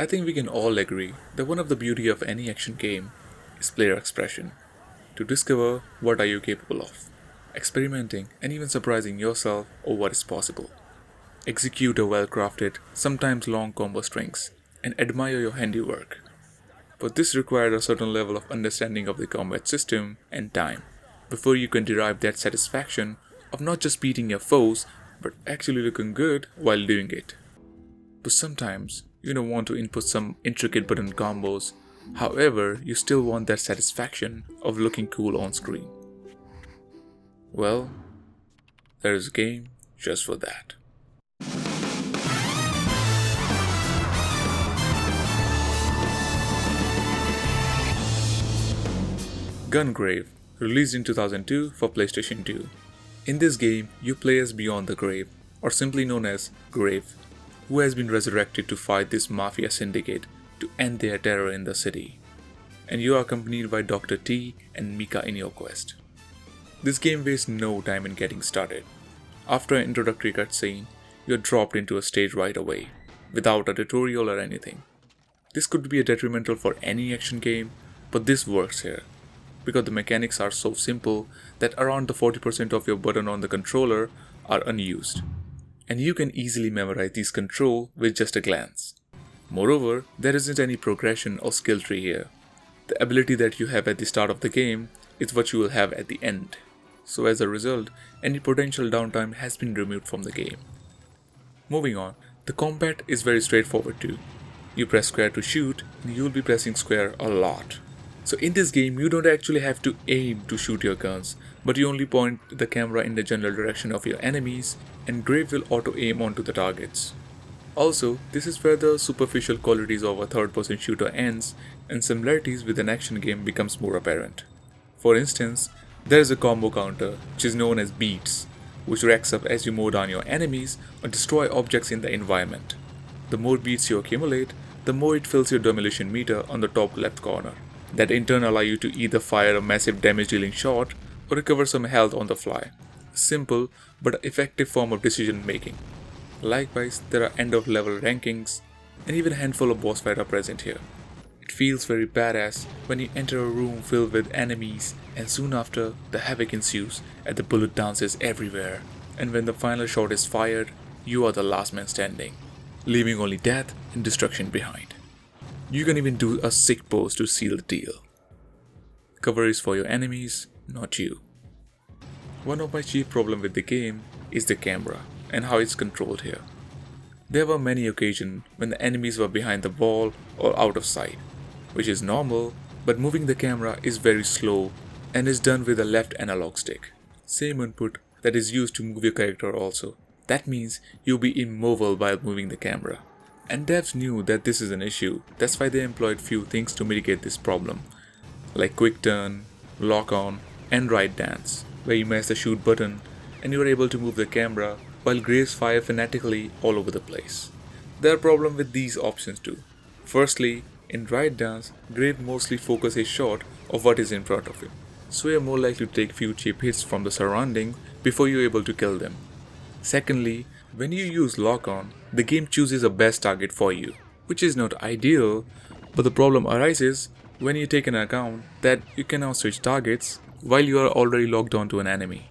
I think we can all agree that one of the beauty of any action game is player expression. To discover what are you capable of, experimenting and even surprising yourself of what is possible. Execute a well-crafted, sometimes long combo strings, and admire your handiwork. But this requires a certain level of understanding of the combat system and time before you can derive that satisfaction of not just beating your foes, but actually looking good while doing it. But sometimes you don't want to input some intricate button combos, however, you still want that satisfaction of looking cool on screen. Well, there is a game just for that. Gungrave, released in 2002 for PlayStation 2. In this game, you play as Beyond the Grave, or simply known as Grave, who has been resurrected to fight this mafia syndicate to end their terror in the city. And you are accompanied by Dr. T and Mika in your quest. This game wastes no time in getting started. After an introductory cutscene, you are dropped into a stage right away, without a tutorial or anything. This could be detrimental for any action game, but this works here, because the mechanics are so simple that around the 40% of your button on the controller are unused, and you can easily memorize these controls with just a glance. Moreover, there isn't any progression or skill tree here. The ability that you have at the start of the game is what you will have at the end. So as a result, any potential downtime has been removed from the game. Moving on, the combat is very straightforward too. You press square to shoot, and you will be pressing square a lot. So in this game, you don't actually have to aim to shoot your guns, but you only point the camera in the general direction of your enemies, and Grave will auto-aim onto the targets. Also, this is where the superficial qualities of a third-person shooter ends, and similarities with an action game becomes more apparent. For instance, there is a combo counter, which is known as beats, which racks up as you mow down your enemies or destroy objects in the environment. The more beats you accumulate, the more it fills your demolition meter on the top left corner. That in turn allow you to either fire a massive damage dealing shot or recover some health on the fly. A simple but effective form of decision making. Likewise, there are end of level rankings and even a handful of boss fights are present here. It feels very badass when you enter a room filled with enemies and soon after the havoc ensues and the bullet dances everywhere, and when the final shot is fired, you are the last man standing, leaving only death and destruction behind. You can even do a sick pose to seal the deal. Cover is for your enemies, not you. One of my chief problems with the game is the camera and how it's controlled here. There were many occasions when the enemies were behind the wall or out of sight, which is normal, but moving the camera is very slow and is done with a left analog stick. Same input that is used to move your character also. That means you'll be immobile while moving the camera. And devs knew that this is an issue, that's why they employed few things to mitigate this problem, like quick turn, lock on, and right dance, where you mash the shoot button and you are able to move the camera while Graves fire fanatically all over the place. There are problems with these options too. Firstly, in right dance, Grave mostly focuses his shot of what is in front of him, so you are more likely to take few cheap hits from the surrounding before you are able to kill them. Secondly, when you use lock-on, the game chooses a best target for you, which is not ideal, but the problem arises when you take into account that you cannot switch targets while you are already locked onto an enemy.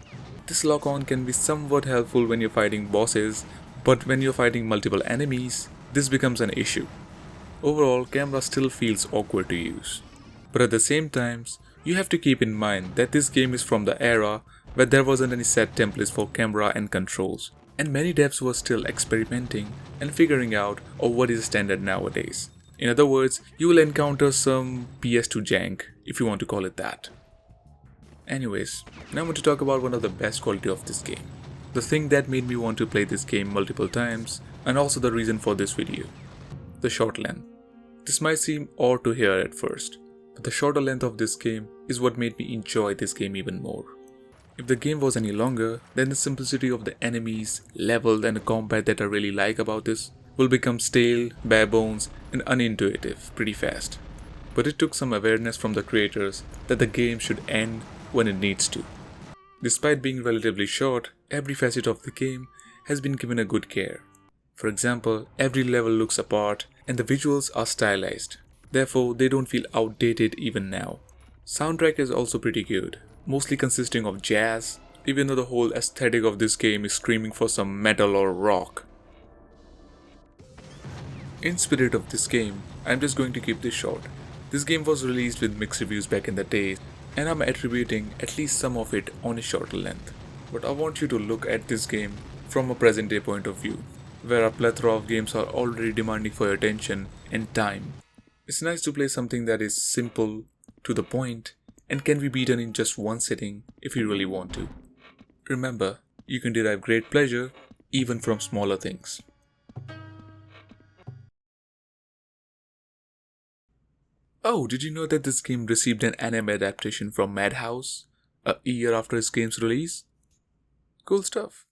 This lock-on can be somewhat helpful when you're fighting bosses, but when you're fighting multiple enemies, this becomes an issue. Overall, camera still feels awkward to use. But at the same time, you have to keep in mind that this game is from the era where there wasn't any set templates for camera and controls, and many devs were still experimenting and figuring out what is standard nowadays. In other words, you will encounter some PS2 jank, if you want to call it that. Anyways, now I want to talk about one of the best quality of this game. The thing that made me want to play this game multiple times, and also the reason for this video. The short length. This might seem odd to hear at first, but the shorter length of this game is what made me enjoy this game even more. If the game was any longer, then the simplicity of the enemies, level and the combat that I really like about this will become stale, bare bones and unintuitive pretty fast. But it took some awareness from the creators that the game should end when it needs to. Despite being relatively short, every facet of the game has been given a good care. For example, every level looks apart and the visuals are stylized. Therefore, they don't feel outdated even now. Soundtrack is also pretty good, mostly consisting of jazz, even though the whole aesthetic of this game is screaming for some metal or rock. In spirit of this game, I'm just going to keep this short. This game was released with mixed reviews back in the day, and I'm attributing at least some of it on a shorter length. But I want you to look at this game from a present day point of view, where a plethora of games are already demanding for your attention and time. It's nice to play something that is simple, to the point, and can be beaten in just one sitting if you really want to. Remember, you can derive great pleasure even from smaller things. Oh, did you know that this game received an anime adaptation from Madhouse a year after its game's release? Cool stuff.